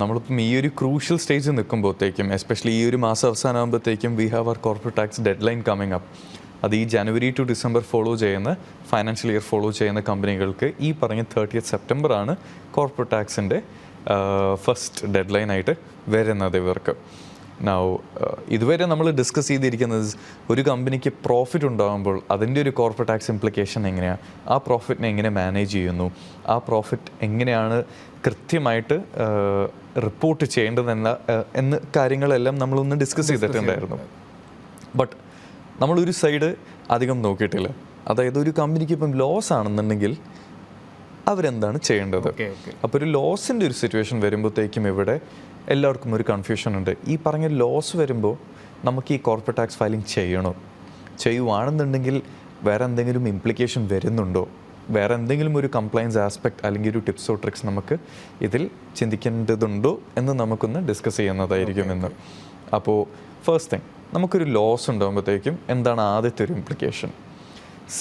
നമ്മളിപ്പം ഈ ഒരു ക്രൂഷ്യൽ സ്റ്റേജിൽ നിൽക്കുമ്പോഴത്തേക്കും എസ്പെഷ്യലി ഈ ഒരു മാസം അവസാനമാകുമ്പോഴത്തേക്കും we have our corporate tax deadline coming up. അത് ഈ ജനുവരി ടു ഡിസംബർ ഫോളോ ചെയ്യുന്ന ഫൈനാൻഷ്യൽ ഇയർ ഫോളോ ചെയ്യുന്ന കമ്പനികൾക്ക് ഈ പറഞ്ഞ 30th സെപ്റ്റംബർ ആണ് കോർപ്പറേറ്റ് ടാക്സിൻ്റെ ഫസ്റ്റ് ഡെഡ് ലൈൻ ആയിട്ട് വരുന്നത് ഇവർക്ക്. ഇതുവരെ നമ്മൾ ഡിസ്കസ് ചെയ്തിരിക്കുന്നത് ഒരു കമ്പനിക്ക് പ്രോഫിറ്റ് ഉണ്ടാകുമ്പോൾ അതിൻ്റെ ഒരു കോർപ്പറേറ്റ് ടാക്സ് ഇംപ്ലിക്കേഷൻ എങ്ങനെയാണ്, ആ പ്രോഫിറ്റിനെ എങ്ങനെ മാനേജ് ചെയ്യുന്നു, ആ പ്രോഫിറ്റ് എങ്ങനെയാണ് കൃത്യമായിട്ട് റിപ്പോർട്ട് ചെയ്യേണ്ടതെന്ന എന്ന കാര്യങ്ങളെല്ലാം നമ്മളൊന്ന് ഡിസ്കസ് ചെയ്തിട്ടുണ്ടായിരുന്നു. ബട്ട് നമ്മളൊരു സൈഡ് അധികം നോക്കിയിട്ടില്ല. അതായത് ഒരു കമ്പനിക്ക് ഇപ്പം ലോസ് ആണെന്നുണ്ടെങ്കിൽ അവരെന്താണ് ചെയ്യേണ്ടത്. അപ്പോൾ ഒരു ലോസിൻ്റെ ഒരു സിറ്റുവേഷൻ വരുമ്പോഴത്തേക്കും ഇവിടെ എല്ലാവർക്കും ഒരു കൺഫ്യൂഷൻ ഉണ്ട്. ഈ പറഞ്ഞ ലോസ് വരുമ്പോൾ നമുക്ക് ഈ കോർപ്പറേറ്റ് ടാക്സ് ഫയലിംഗ് ചെയ്യുവാണെന്നുണ്ടെങ്കിൽ വേറെ എന്തെങ്കിലും ഇംപ്ലിക്കേഷൻ വരുന്നുണ്ടോ, വേറെ എന്തെങ്കിലും ഒരു കംപ്ലയൻസ് ആസ്പെക്ട് അല്ലെങ്കിൽ ഒരു ടിപ്സോ ട്രിക്സ് നമുക്ക് ഇതിൽ ചിന്തിക്കേണ്ടതുണ്ടോ എന്ന് നമുക്കൊന്ന് ഡിസ്കസ് ചെയ്യുന്നതായിരിക്കും എന്ന്. അപ്പോൾ ഫസ്റ്റ് തിങ്, നമുക്കൊരു ലോസ് ഉണ്ടാകുമ്പോഴത്തേക്കും എന്താണ് ആദ്യത്തെ ഒരു ഇംപ്ലിക്കേഷൻ?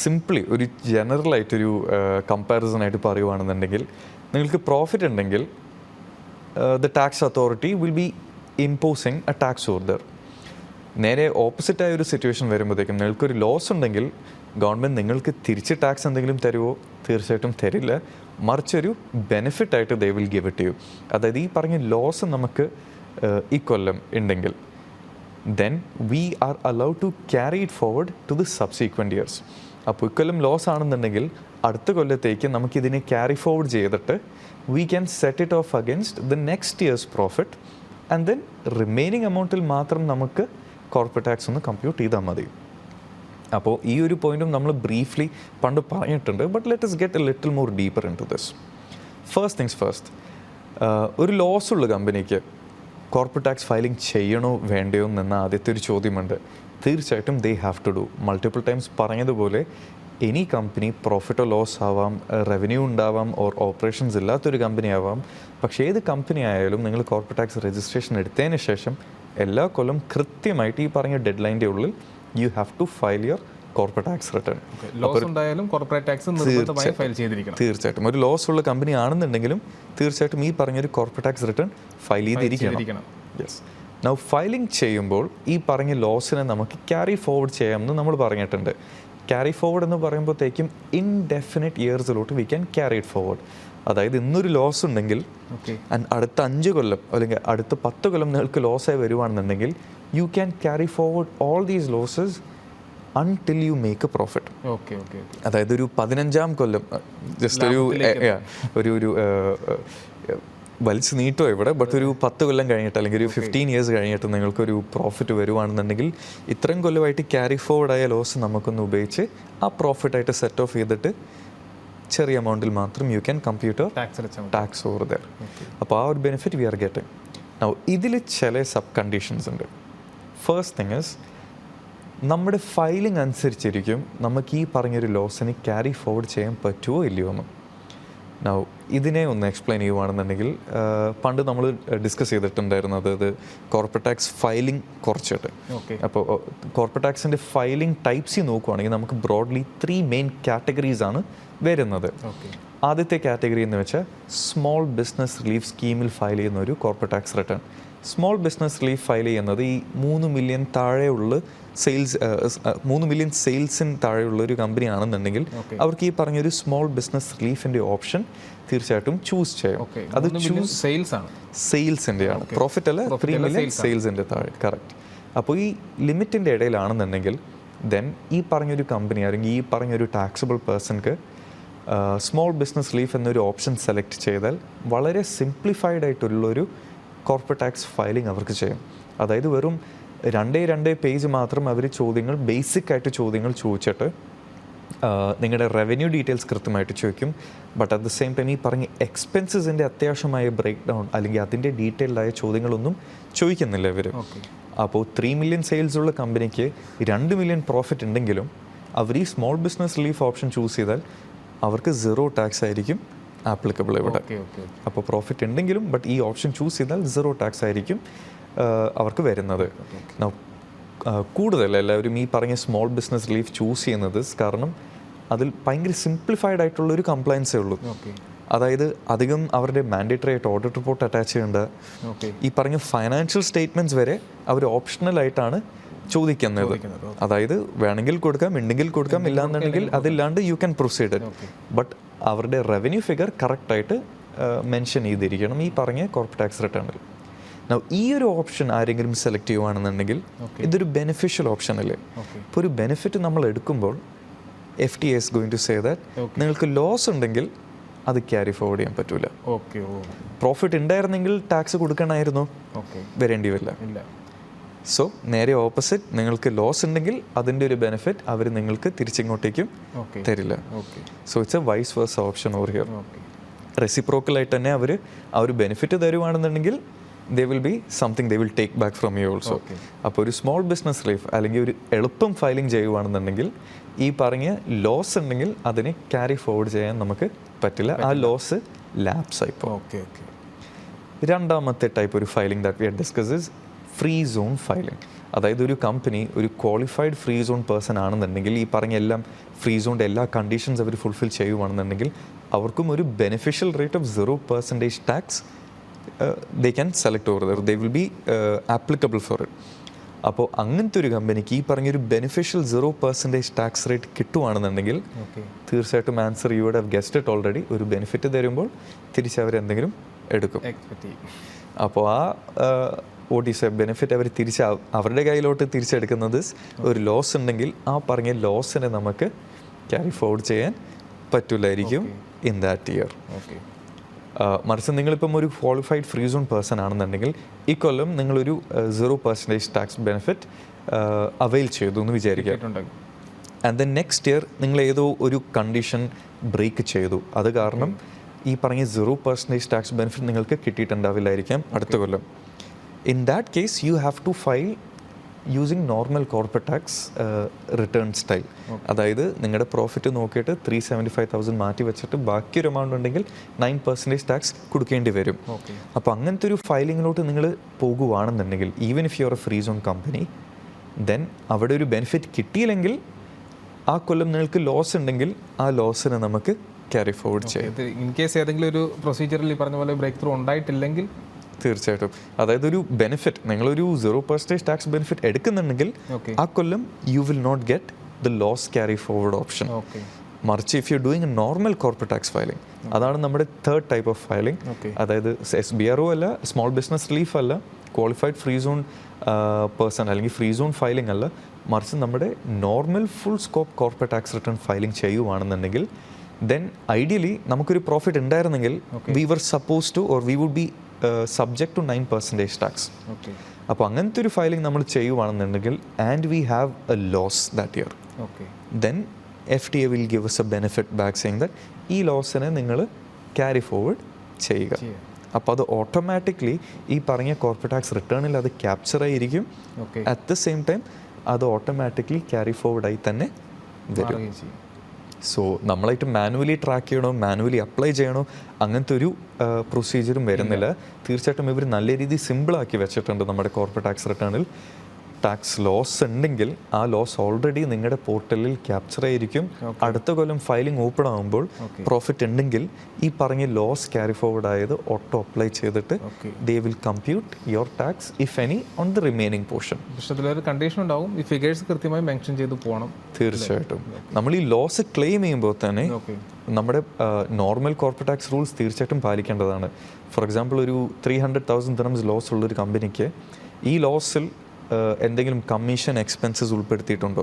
സിംപ്ലി ഒരു ജനറലായിട്ടൊരു കമ്പാരിസണായിട്ട് പറയുകയാണെന്നുണ്ടെങ്കിൽ, നിങ്ങൾക്ക് പ്രോഫിറ്റ് ഉണ്ടെങ്കിൽ the tax authority will be imposing a tax order. നേരെ ഓപ്പോസിറ്റായ ഒരു സിറ്റുവേഷൻ വരുമ്പോഴത്തേക്കും നിങ്ങൾക്കൊരു ലോസ് ഉണ്ടെങ്കിൽ ഗവൺമെൻറ് നിങ്ങൾക്ക് തിരിച്ച് ടാക്സ് എന്തെങ്കിലും തരുമോ? തീർച്ചയായിട്ടും തരില്ല. മറിച്ചൊരു ബെനിഫിറ്റായിട്ട് they will give it you. അതായത് ഈ പറഞ്ഞ ലോസ് നമുക്ക് ഈ കൊല്ലം ഉണ്ടെങ്കിൽ then we are allowed to carry it forward to the subsequent years. അപ്പോൾ ഇക്കൊല്ലം ലോസ് ആണെന്നുണ്ടെങ്കിൽ അടുത്ത കൊല്ലത്തേക്ക് നമുക്കിതിനെ ക്യാരി ഫോർവേഡ് ചെയ്തിട്ട് we can set it off against the next year's profit and then remaining amountൽ മാത്രം നമുക്ക് കോർപ്പറേറ്റ് ടാക്സ് ഒന്ന് കമ്പ്യൂട്ട് ചെയ്താൽ മതി. അപ്പോൾ ഈ ഒരു പോയിന്റും നമ്മൾ ബ്രീഫ്ലി പണ്ട് പറഞ്ഞിട്ടുണ്ട്. But let us get a little more deeper into this. First things first, ഒരു ലോസ് ഉള്ള കമ്പനിക്ക് കോർപ്പറേറ്റ് ടാക്സ് ഫയലിംഗ് ചെയ്യണോ വേണ്ടയോ എന്ന ആദ്യത്തെ ഒരു ചോദ്യമുണ്ട്. തീർച്ചയായിട്ടും they have to do. Multiple times പറഞ്ഞതുപോലെ എനി കമ്പനി പ്രോഫിറ്റോ ലോസ് ആവാം, റവന്യൂ ഉണ്ടാവാം, ഓർ ഓപ്പറേഷൻസ് ഇല്ലാത്തൊരു കമ്പനി ആവാം. പക്ഷേ ഏത് കമ്പനി ആയാലും നിങ്ങൾ കോർപ്പറേറ്റ് ടാക്സ് രജിസ്ട്രേഷൻ എടുത്തതിന് ശേഷം എല്ലാ കൊല്ലം കൃത്യമായിട്ട് ഈ പറഞ്ഞ ഡെഡ് ലൈൻ്റെ ഉള്ളിൽ you have to file your corporate tax return. തീർച്ചയായിട്ടും ഒരു ലോസ് ഉള്ള കമ്പനി ആണെന്നുണ്ടെങ്കിലും തീർച്ചയായിട്ടും ഈ പറഞ്ഞൊരു കോർപ്പറേറ്റ് ടാക്സ് റിട്ടേൺ ഫയൽ ചെയ്തിരിക്കണം. യെസ്. നൗ ഫയലിംഗ് ചെയ്യുമ്പോൾ ഈ പറഞ്ഞ ലോസിനെ നമുക്ക് ക്യാരി ഫോർവേഡ് ചെയ്യാമെന്ന് നമ്മൾ പറഞ്ഞിട്ടുണ്ട്. ക്യാരി ഫോർവേഡ് എന്ന് പറയുമ്പോഴത്തേക്കും ഇൻഡെഫിനിറ്റ് ഇയേഴ്സിലോട്ട് we can carry it forward. അതായത് ഇന്നൊരു ലോസ് ഉണ്ടെങ്കിൽ അടുത്ത 5 കൊല്ലം അല്ലെങ്കിൽ അടുത്ത 10 കൊല്ലം നിങ്ങൾക്ക് ലോസായി വരുവാണെന്നുണ്ടെങ്കിൽ you can carry forward all these losses until you make a profit. അതായത് ഒരു 15ാം കൊല്ലം ജസ്റ്റ് ഒരു വലിച്ചു നീട്ടോ ഇവിടെ, ബട്ട് ഒരു 10 കൊല്ലം കഴിഞ്ഞിട്ട് അല്ലെങ്കിൽ ഒരു 15 years കഴിഞ്ഞിട്ട് നിങ്ങൾക്കൊരു പ്രോഫിറ്റ് വരുവാണെന്നുണ്ടെങ്കിൽ ഇത്രയും കൊല്ലമായിട്ട് ക്യാരി ഫോർവേഡ് ആയ ലോസ് നമുക്കൊന്ന് ഉപയോഗിച്ച് ആ പ്രോഫിറ്റായിട്ട് സെറ്റ് ഓഫ് ചെയ്തിട്ട് ചെറിയ എമൗണ്ടിൽ മാത്രം you can computer tax over there. അപ്പോൾ ആ ഒരു benefit we are getting. Now ഇതിൽ ചില സബ് കണ്ടീഷൻസ് ഉണ്ട്. ഫസ്റ്റ് തിങ് ഇസ്, നമ്മുടെ ഫയലിംഗ് അനുസരിച്ചിരിക്കും നമുക്ക് ഈ പറഞ്ഞൊരു ലോസിന് ക്യാരി ഫോർവേഡ് ചെയ്യാൻ പറ്റുമോ ഇല്ലയോ എന്ന്. നൗ ഇതിനെ ഒന്ന് എക്സ്പ്ലെയിൻ ചെയ്യുകയാണെന്നുണ്ടെങ്കിൽ, പണ്ട് നമ്മൾ ഡിസ്കസ് ചെയ്തിട്ടുണ്ടായിരുന്നു അതായത് കോർപ്പറേറ്റ് ടാക്സ് ഫയലിംഗ് കുറച്ചിട്ട്. അപ്പോൾ കോർപ്പറേറ്റ് ടാക്സിൻ്റെ ഫയലിംഗ് ടൈപ്സ് നോക്കുകയാണെങ്കിൽ നമുക്ക് ബ്രോഡ്ലി 3 മെയിൻ കാറ്റഗറീസ് ആണ് വരുന്നത്. ആദ്യത്തെ കാറ്റഗറി എന്ന് വെച്ചാൽ സ്മോൾ ബിസിനസ് റിലീഫ് സ്കീമിൽ ഫയൽ ചെയ്യുന്ന ഒരു corporate tax return. Small business relief file ചെയ്യുന്നത് ഈ 3 മില്യൺ താഴെയുള്ള സെയിൽസിന് താഴെയുള്ള ഒരു കമ്പനി ആണെന്നുണ്ടെങ്കിൽ അവർക്ക് ഈ പറഞ്ഞൊരു സ്മോൾ ബിസിനസ് റിലീഫിൻ്റെ ഓപ്ഷൻ തീർച്ചയായിട്ടും ചൂസ് ചെയ്യാം. അത് സെയിൽസിൻ്റെ ആണ്, പ്രോഫിറ്റ് അല്ല, 3 മില്യൺ സെയിൽസിൻ്റെ താഴെ. കറക്റ്റ്. അപ്പോൾ ഈ ലിമിറ്റിൻ്റെ ഇടയിലാണെന്നുണ്ടെങ്കിൽ ദെൻ ഈ പറഞ്ഞൊരു കമ്പനി അല്ലെങ്കിൽ ഈ പറഞ്ഞൊരു ടാക്സബിൾ പേഴ്സൺക്ക് സ്മോൾ ബിസിനസ് റിലീഫ് എന്നൊരു ഓപ്ഷൻ സെലക്ട് ചെയ്താൽ വളരെ സിംപ്ലിഫൈഡ് ആയിട്ടുള്ളൊരു കോർപ്പറേറ്റ് ടാക്സ് ഫയലിംഗ് അവർക്ക് ചെയ്യും. അതായത് വെറും 2 പേജ് മാത്രം അവർ ബേസിക് ആയിട്ട് ചോദ്യങ്ങൾ ചോദിച്ചിട്ട് നിങ്ങളുടെ റവന്യൂ ഡീറ്റെയിൽസ് കൃത്യമായിട്ട് ചോദിക്കും. But at the same time ഈ പറഞ്ഞ എക്സ്പെൻസസിൻ്റെ അത്യാവശ്യമായ ബ്രേക്ക് ഡൗൺ അല്ലെങ്കിൽ അതിൻ്റെ ഡീറ്റെയിൽഡായ ചോദ്യങ്ങളൊന്നും ചോദിക്കുന്നില്ല ഇവർ. അപ്പോൾ 3 മില്യൺ സെയിൽസ് ഉള്ള കമ്പനിക്ക് 2 മില്യൺ പ്രോഫിറ്റ് ഉണ്ടെങ്കിലും അവർ ഈ small business relief option choose ചെയ്താൽ അവർക്ക് 0 ടാക്സ് ആയിരിക്കും ആപ്ലിക്കബിൾ ഇവിടെ. അപ്പോൾ പ്രോഫിറ്റ് ഉണ്ടെങ്കിലും ബട്ട് ഈ ഓപ്ഷൻ ചൂസ് ചെയ്താൽ 0 ടാക്സ് ആയിരിക്കും അവർക്ക് വരുന്നത്. കൂടുതൽ എല്ലാവരും ഈ പറഞ്ഞ സ്മോൾ ബിസിനസ് റിലീഫ് ചൂസ് ചെയ്യുന്നത് കാരണം അതിൽ ഭയങ്കര സിംപ്ലിഫൈഡ് ആയിട്ടുള്ളൊരു കംപ്ലയൻസേ ഉള്ളൂ. അതായത് അധികം അവരുടെ മാൻഡേറ്ററി ആയിട്ട് ഓഡിറ്റ് റിപ്പോർട്ട് അറ്റാച്ച് ചെയ്യേണ്ട, ഈ പറഞ്ഞ ഫൈനാൻഷ്യൽ സ്റ്റേറ്റ്മെൻറ്റ്സ് വരെ അവർ ഓപ്ഷണലായിട്ടാണ് ചോദിക്കുന്നത്. അതായത് വേണമെങ്കിൽ കൊടുക്കാം, ഉണ്ടെങ്കിൽ കൊടുക്കാം, ഇല്ലാന്നുണ്ടെങ്കിൽ അതില്ലാണ്ട് യു ക്യാൻ പ്രൊസീഡ്. ബട്ട് അവരുടെ റവന്യൂ ഫിഗർ കറക്റ്റായിട്ട് മെൻഷൻ ചെയ്തിരിക്കണം ഈ പറഞ്ഞ കോർപ്പറേറ്റ് ടാക്സ് റിട്ടേണിൽ. ഈ ഒരു ഓപ്ഷൻ ആരെങ്കിലും സെലക്ട് ചെയ്യുവാണെന്നുണ്ടെങ്കിൽ ഇതൊരു ബെനിഫിഷ്യൽ ഓപ്ഷൻ അല്ലേ. ഇപ്പോൾ ഒരു ബെനിഫിറ്റ് നമ്മൾ എടുക്കുമ്പോൾ FTA is going to say that നിങ്ങൾക്ക് ലോസ് ഉണ്ടെങ്കിൽ അത് ക്യാരി ഫോർവേഡ് ചെയ്യാൻ പറ്റൂല. പ്രോഫിറ്റ് ഉണ്ടായിരുന്നെങ്കിൽ ടാക്സ് കൊടുക്കണമായിരുന്നു, വരേണ്ടി വരില്ല. സോ നേരെ ഓപ്പോസിറ്റ്, നിങ്ങൾക്ക് ലോസ് ഉണ്ടെങ്കിൽ അതിൻ്റെ ഒരു ബെനിഫിറ്റ് അവർ നിങ്ങൾക്ക് തിരിച്ചിങ്ങോട്ടേക്കും തരില്ല. So it's a vice versa option over here. റെസിപ്രോക്കലായിട്ട് തന്നെ അവർ ആ ഒരു ബെനിഫിറ്റ് തരുവാണെന്നുണ്ടെങ്കിൽ they will be something they will take back from you also. അപ്പോൾ ഒരു സ്മോൾ ബിസിനസ് ലൈഫ് അല്ലെങ്കിൽ ഒരു എളുപ്പം ഫയലിംഗ് ചെയ്യുവാണെന്നുണ്ടെങ്കിൽ ഈ പറഞ്ഞ ലോസ് ഉണ്ടെങ്കിൽ അതിനെ ക്യാരി ഫോർവേഡ് ചെയ്യാൻ നമുക്ക് പറ്റില്ല, ആ ലോസ് ലാപ്സ് ആയിപ്പോൾ. രണ്ടാമത്തെ ടൈപ്പ് ഒരു filing that we are discuss is free zone filing. അതായത് ഒരു കമ്പനി ഒരു ക്വാളിഫൈഡ് ഫ്രീ സോൺ പേഴ്സൺ ആണെന്നുണ്ടെങ്കിൽ ഈ പറഞ്ഞ എല്ലാം ഫ്രീ സോണിൻ്റെ എല്ലാ കണ്ടീഷൻസ് അവർ ഫുൾഫിൽ ചെയ്യുവാണെന്നുണ്ടെങ്കിൽ അവർക്കും ഒരു beneficial rate of 0% tax they can select over there. They will be applicable for it. അപ്പോൾ അങ്ങനത്തെ ഒരു കമ്പനിക്ക് ഈ പറഞ്ഞൊരു ബെനിഫിഷ്യൽ 0% ടാക്സ് റേറ്റ് കിട്ടുവാണെന്നുണ്ടെങ്കിൽ തീർച്ചയായിട്ടും answer you would have guessed it already. ഒരു ബെനിഫിറ്റ് തരുമ്പോൾ തിരിച്ചവരെന്തെങ്കിലും എടുക്കും. അപ്പോൾ ആ ഓട്ടീസ് ബെനിഫിറ്റ് അവർ അവരുടെ കയ്യിലോട്ട് തിരിച്ചെടുക്കുന്നത് ഒരു ലോസ് ഉണ്ടെങ്കിൽ ആ പറഞ്ഞ ലോസിനെ നമുക്ക് ക്യാരി ഫോർവേഡ് ചെയ്യാൻ പറ്റില്ലായിരിക്കും ഇൻ ദാറ്റ് ഇയർ. മറിച്ച് നിങ്ങളിപ്പം ഒരു ക്വാളിഫൈഡ് ഫ്രീ സോൺ പേഴ്സൺ ആണെന്നുണ്ടെങ്കിൽ ഈ കൊല്ലം നിങ്ങളൊരു 0% ടാക്സ് ബെനിഫിറ്റ് അവൈൽ ചെയ്തു എന്ന് വിചാരിക്കാം. ആൻഡ് ദെൻ നെക്സ്റ്റ് ഇയർ നിങ്ങൾ ഏതോ ഒരു കണ്ടീഷൻ ബ്രേക്ക് ചെയ്തു, അത് കാരണം ഈ പറഞ്ഞ 0% ടാക്സ് ബെനിഫിറ്റ് നിങ്ങൾക്ക് കിട്ടിയിട്ടുണ്ടാവില്ലായിരിക്കാം അടുത്ത കൊല്ലം. In that case you have to file using normal corporate tax return style. അതായത് നിങ്ങളുടെ പ്രോഫിറ്റ് നോക്കിയിട്ട് 375,000 മാറ്റി വെച്ചിട്ട് ബാക്കി ഒരു എമൗണ്ട് ഉണ്ടെങ്കിൽ 9% ടാക്സ് കൊടുക്കേണ്ടി വരും. അപ്പോൾ അങ്ങനത്തെ ഒരു ഫയലിങ്ങിലോട്ട് നിങ്ങൾ പോകുവാണെന്നുണ്ടെങ്കിൽ even if you are a free zone company, then അവിടെ ഒരു ബെനിഫിറ്റ് കിട്ടിയില്ലെങ്കിൽ ആ കൊല്ലം നിങ്ങൾക്ക് ലോസ് ഉണ്ടെങ്കിൽ ആ ലോസിനെ നമുക്ക് ക്യാരി ഫോർവേഡ് ചെയ്യാം. ഇൻ കേസ് ഏതെങ്കിലും ഒരു പ്രൊസീജിയറിൽ ഈ പറഞ്ഞ പോലെ ബ്രേക്ക് ത്രൂ ഉണ്ടായിട്ടില്ലെങ്കിൽ തീർച്ചയായിട്ടും, അതായത് ഒരു ബെനിഫിറ്റ് നിങ്ങളൊരു 0% ടാക്സ് ബെനിഫിറ്റ് എടുക്കുന്നുണ്ടെങ്കിൽ ആ കൊല്ലം you will not get the loss carry forward option. മറിച്ച് if you doing a normal corporate tax filing, അതാണ് നമ്മുടെ തേർഡ് ടൈപ്പ് ഓഫ് ഫയലിംഗ്. അതായത് SBRO അല്ല, സ്മോൾ ബിസിനസ് റിലീഫ് അല്ല, ക്വാളിഫൈഡ് ഫ്രീ സോൺ പേഴ്സൺ അല്ലെങ്കിൽ ഫ്രീ സോൺ ഫയലിംഗ് അല്ല, മറിച്ച് നമ്മുടെ normal full scope corporate tax return filing ചെയ്യുവാണെന്നുണ്ടെങ്കിൽ ദെൻ ഐഡിയലി നമുക്കൊരു പ്രോഫിറ്റ് ഉണ്ടായിരുന്നെങ്കിൽ we were suppose to or we would be subject to 9% tax. അപ്പോൾ അങ്ങനത്തെ ഒരു ഫയലിംഗ് നമ്മൾ ചെയ്യുവാണെന്നുണ്ടെങ്കിൽ and we have a loss that year, then FTA will give us a benefit back saying that ഈ ലോസിനെ നിങ്ങൾ ക്യാരി ഫോർവേഡ് ചെയ്യുക. അപ്പോൾ അത് ഓട്ടോമാറ്റിക്കലി ഈ പറഞ്ഞ കോർപ്പറേറ്റ് ടാക്സ് റിട്ടേണിൽ അത് ക്യാപ്ചർ ആയിരിക്കും. അറ്റ് ദ സെയിം ടൈം അത് ഓട്ടോമാറ്റിക്കലി ക്യാരി ഫോർവേഡായി തന്നെ വരും. സോ നമ്മളായിട്ട് മാനുവലി ട്രാക്ക് ചെയ്യണോ, മാനുവലി അപ്ലൈ ചെയ്യണോ, അങ്ങനത്തെ ഒരു പ്രൊസീജിയറും വരുന്നില്ല. തീർച്ചയായിട്ടും ഇവർ നല്ല രീതിയിൽ സിമ്പിളാക്കി വെച്ചിട്ടുണ്ട് നമ്മുടെ കോർപ്പറേറ്റ് ടാക്സ് റിട്ടേണിൽ. ടാക്സ് ലോസ് ഉണ്ടെങ്കിൽ ആ ലോസ് ഓൾറെഡി നിങ്ങളുടെ പോർട്ടലിൽ ക്യാപ്ചർ ആയിരിക്കും. അടുത്ത കൊല്ലം ഫയലിംഗ് ഓപ്പൺ ആകുമ്പോൾ പ്രോഫിറ്റ് ഉണ്ടെങ്കിൽ ഈ പറഞ്ഞ ലോസ് ക്യാരി ഫോർവേഡ് ആയത് ഓട്ടോ അപ്ലൈ ചെയ്തിട്ട് they will compute your tax if any on the remaining portion. Condition ഉണ്ടാവും, ഈ ഫിഗേഴ്സ് കൃത്യമായി മെൻഷൻ ചെയ്ത് പോകണം. തീർച്ചയായിട്ടും നമ്മൾ ഈ ലോസ് ക്ലെയിം ചെയ്യുമ്പോൾ തന്നെ നമ്മുടെ നോർമൽ കോർപ്പറേറ്റ് ടാക്സ് റൂൾസ് തീർച്ചയായിട്ടും പാലിക്കേണ്ടതാണ്. ഫോർ എക്സാമ്പിൾ ഒരു 300,000 dirhams ലോസ് ഉള്ളൊരു കമ്പനിക്ക് ഈ ലോസിൽ എന്തെങ്കിലും കമ്മീഷൻ എക്സ്പെൻസസ് ഉൾപ്പെടുത്തിയിട്ടുണ്ടോ,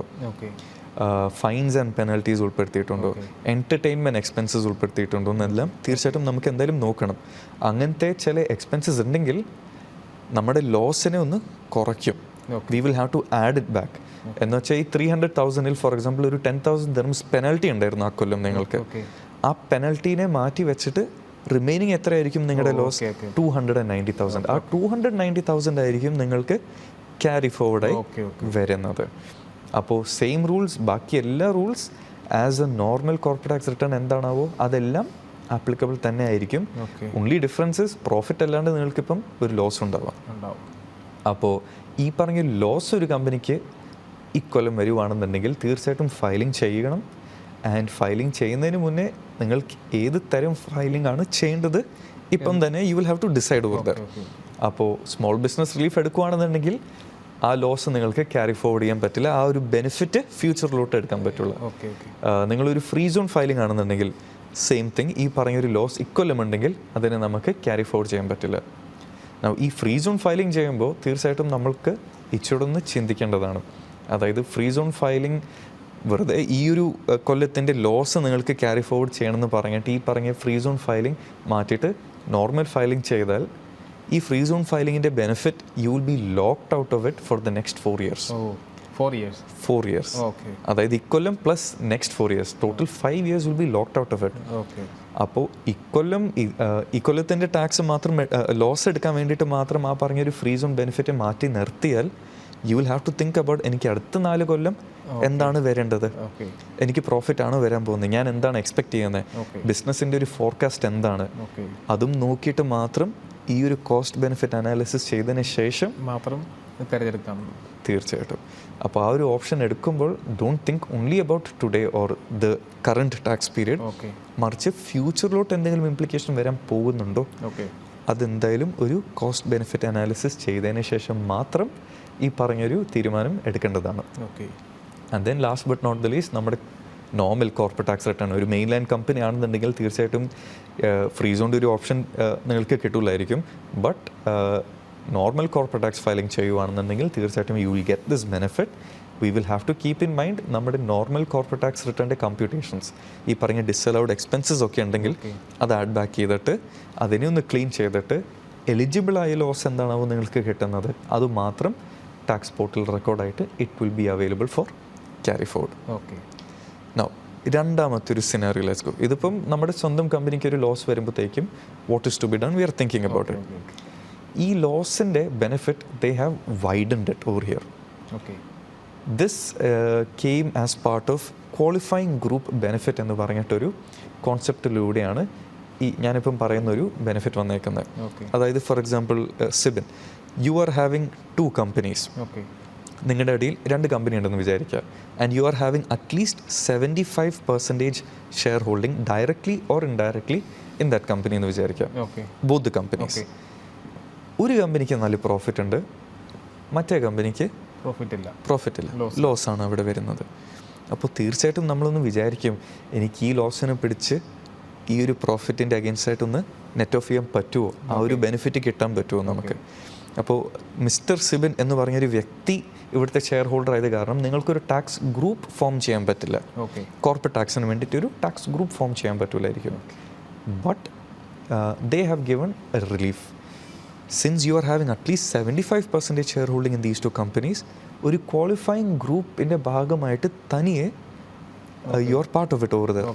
ഫൈൻസ് ആൻഡ് പെനൽറ്റീസ് ഉൾപ്പെടുത്തിയിട്ടുണ്ടോ, എൻ്റർടൈൻമെൻറ്റ് എക്സ്പെൻസസ് ഉൾപ്പെടുത്തിയിട്ടുണ്ടോ എന്നെല്ലാം തീർച്ചയായിട്ടും നമുക്ക് എന്തായാലും നോക്കണം. അങ്ങനത്തെ ചില എക്സ്പെൻസസ് ഉണ്ടെങ്കിൽ നമ്മുടെ ലോസിനെ ഒന്ന് കുറയ്ക്കും. We will have to add it back. എന്ന് വെച്ചാൽ ഈ 300,000-ൽ ഫോർ എക്സാമ്പിൾ ഒരു 10,000 dirhams പെനൽറ്റി ഉണ്ടായിരുന്നു ആ കൊല്ലം നിങ്ങൾക്ക്. ആ പെനൽറ്റീനെ മാറ്റി വെച്ചിട്ട് റിമൈനിങ് എത്രയായിരിക്കും നിങ്ങളുടെ ലോസ്? 290,000. ആ 290,000 ആയിരിക്കും നിങ്ങൾക്ക് ക്യാരി ഫോർവേഡായി വരുന്നത്. അപ്പോൾ സെയിം റൂൾസ്, ബാക്കി എല്ലാ rules as A normal corporate tax return എന്താണാവോ അതെല്ലാം ആപ്ലിക്കബിൾ തന്നെ ആയിരിക്കും. ഓൺലി ഡിഫറൻസസ് പ്രോഫിറ്റ് അല്ലാണ്ട് നിങ്ങൾക്കിപ്പം ഒരു ലോസ് ഉണ്ടാവാം. അപ്പോൾ ഈ പറഞ്ഞ ലോസ് ഒരു കമ്പനിക്ക് ഇക്കൊല്ലം വരുവാണെന്നുണ്ടെങ്കിൽ തീർച്ചയായിട്ടും ഫയലിംഗ് ചെയ്യണം. ആൻഡ് ഫയലിംഗ് ചെയ്യുന്നതിന് മുന്നേ നിങ്ങൾക്ക് ഏത് തരം ഫയലിംഗ് ആണ് ചെയ്യേണ്ടത് ഇപ്പം തന്നെ you will have to decide over that. അപ്പോൾ സ്മോൾ ബിസിനസ് റിലീഫ് എടുക്കുകയാണെന്നുണ്ടെങ്കിൽ ആ ലോസ് നിങ്ങൾക്ക് ക്യാരി ഫോർവേഡ് ചെയ്യാൻ പറ്റില്ല, ആ ഒരു ബെനിഫിറ്റ് ഫ്യൂച്ചറിലോട്ട് എടുക്കാൻ പറ്റുള്ളൂ. നിങ്ങളൊരു ഫ്രീ സോൺ ഫയലിംഗ് ആണെന്നുണ്ടെങ്കിൽ സെയിം തിങ്, ഈ പറഞ്ഞൊരു ലോസ് ഇക്കൊല്ലം ഉണ്ടെങ്കിൽ അതിനെ നമുക്ക് ക്യാരി ഫോർവേഡ് ചെയ്യാൻ പറ്റില്ല. ഈ ഫ്രീ സോൺ ഫയലിംഗ് ചെയ്യുമ്പോൾ തീർച്ചയായിട്ടും നമ്മൾക്ക് ഇച്ചിടൊന്ന് ചിന്തിക്കേണ്ടതാണ്. അതായത് ഫ്രീ സോൺ ഫയലിംഗ് വെറുതെ ഈ ഒരു കൊല്ലത്തിൻ്റെ ലോസ് നിങ്ങൾക്ക് ക്യാരി ഫോർവേഡ് ചെയ്യണമെന്ന് പറഞ്ഞിട്ട് ഈ പറഞ്ഞ ഫ്രീ സോൺ ഫയലിംഗ് മാറ്റിയിട്ട് നോർമൽ ഫയലിംഗ് ചെയ്താൽ ഈ ഫ്രീ സോൺ ഫയലിങ്ങിൻ്റെ benefit you will be locked out of it for the next 4 years. 4 years. അതായത് ഇക്കൊല്ലം plus next 4 years, total 5 years will be locked out of it. അപ്പോൾ ഇക്കൊല്ലത്തിൻ്റെ tax മാത്രം loss എടുക്കാൻ വേണ്ടിയിട്ട് മാത്രം ആ പറഞ്ഞൊരു ഫ്രീ സോൺ ബെനിഫിറ്റ് മാറ്റി നിർത്തിയാൽ you will have to think about എനിക്ക് അടുത്ത 4 കൊല്ലം എന്താണ് വരേണ്ടത്, എനിക്ക് പ്രോഫിറ്റ് ആണോ വരാൻ പോകുന്നത്, ഞാൻ എന്താണ് എക്സ്പെക്ട് ചെയ്യുന്നത്, ബിസിനസ്സിൻ്റെ ഒരു ഫോർകാസ്റ്റ് എന്താണ്, അതും നോക്കിയിട്ട് മാത്രം ഈ ഒരു കോസ്റ്റ് ബെനിഫിറ്റ് അനാലിസിസ് ചെയ്തതിന് ശേഷം മാത്രം തിരഞ്ഞെടുക്കാം. തീർച്ചയായിട്ടും. അപ്പോൾ ആ ഒരു ഓപ്ഷൻ എടുക്കുമ്പോൾ don't think only about today or the current tax period, മറിച്ച് ഫ്യൂച്ചറിലോട്ട് എന്തെങ്കിലും ഇംപ്ലിക്കേഷൻ വരാൻ പോകുന്നുണ്ടോ, അതെന്തായാലും ഒരു കോസ്റ്റ് ബെനിഫിറ്റ് അനാലിസിസ് ചെയ്തതിന് ശേഷം മാത്രം ഈ പറഞ്ഞൊരു തീരുമാനം എടുക്കേണ്ടതാണ്. And then last but not the least, നമ്മുടെ നോർമൽ കോർപ്പറേറ്റ് ടാക്സ് റിട്ടേൺ ഒരു മെയിൻ ലൈൻ കമ്പനി ആണെന്നുണ്ടെങ്കിൽ തീർച്ചയായിട്ടും ഫ്രീ സോണിൻ്റെ ഒരു ഓപ്ഷൻ നിങ്ങൾക്ക് കിട്ടില്ലായിരിക്കും. But normal corporate tax filing ചെയ്യുകയാണെന്നുണ്ടെങ്കിൽ തീർച്ചയായിട്ടും you will get this benefit. We will have to keep in mind നമ്മുടെ നോർമൽ കോർപ്പറേറ്റ് ടാക്സ് റിട്ടേണിൻ്റെ കമ്പ്യൂട്ടേഷൻസ് ഈ പറഞ്ഞ ഡിസലൗഡ് എക്സ്പെൻസസ് ഒക്കെ ഉണ്ടെങ്കിൽ അത് ആഡ് ബാക്ക് ചെയ്തിട്ട് അതിനെ ഒന്ന് ക്ലീൻ ചെയ്തിട്ട് എലിജിബിളായ ലോസ് എന്താണോ നിങ്ങൾക്ക് കിട്ടുന്നത് അത് മാത്രം ടാക്സ് പോർട്ടൽ റെക്കോർഡായിട്ട് it will be available for carry forward. Now രണ്ടാമത്തെ ഒരു സിനാറിയോ ലെറ്റ്സ് ഗോ. ഇതിപ്പം നമ്മുടെ സ്വന്തം കമ്പനിക്ക് ഒരു ലോസ് വരുമ്പോഴത്തേക്കും what is to be done, we are thinking about it. ഈ ലോസിൻ്റെ benefit they have widened it over here. This came as part of qualifying group benefit എന്ന് പറഞ്ഞിട്ടൊരു കോൺസെപ്റ്റിലൂടെയാണ് ഈ ഞാനിപ്പം പറയുന്നൊരു ബെനിഫിറ്റ് വന്നേക്കുന്നത്. അതായത് for example Sibin, you are having 2 companies. നിങ്ങളുടെ ഇടയിൽ 2 കമ്പനി ഉണ്ടെന്ന് വിചാരിക്കുക. And you are having at least 75% share holding directly or indirectly in that company എന്ന് വിചാരിക്കുക. Both the companies. ഒരു കമ്പനിക്ക് നല്ല പ്രോഫിറ്റ് ഉണ്ട്, മറ്റേ കമ്പനിക്ക് പ്രോഫിറ്റ് ഇല്ല, ലോസ് ആണ് അവിടെ വരുന്നത്. അപ്പോൾ തീർച്ചയായിട്ടും നമ്മളൊന്ന് വിചാരിക്കും എനിക്ക് ഈ ലോസിനെ പിടിച്ച് ഈ ഒരു പ്രോഫിറ്റിൻ്റെ അഗെയിൻസ്റ്റ് ആയിട്ടൊന്ന് നെറ്റ് ഓഫ് ചെയ്യാൻ പറ്റുമോ, ആ ഒരു ബെനിഫിറ്റ് കിട്ടാൻ പറ്റുമോ നമുക്ക്. അപ്പോൾ മിസ്റ്റർ സിബിൻ എന്ന് പറഞ്ഞൊരു വ്യക്തി ഇവിടുത്തെ ഷെയർ ഹോൾഡർ ആയത് കാരണം നിങ്ങൾക്കൊരു ടാക്സ് ഗ്രൂപ്പ് ഫോം ചെയ്യാൻ പറ്റില്ല. കോർപ്പറേറ്റ് ടാക്സിന് വേണ്ടിയിട്ട് ഒരു ടാക്സ് ഗ്രൂപ്പ് ഫോം ചെയ്യാൻ പറ്റില്ലായിരിക്കും. But they have given a relief. Since you are having at least 75% share holding in these 2 companies, ഒരു ക്വാളിഫയിങ് ഗ്രൂപ്പിൻ്റെ ഭാഗമായിട്ട് തനിയെ you are part of it over there.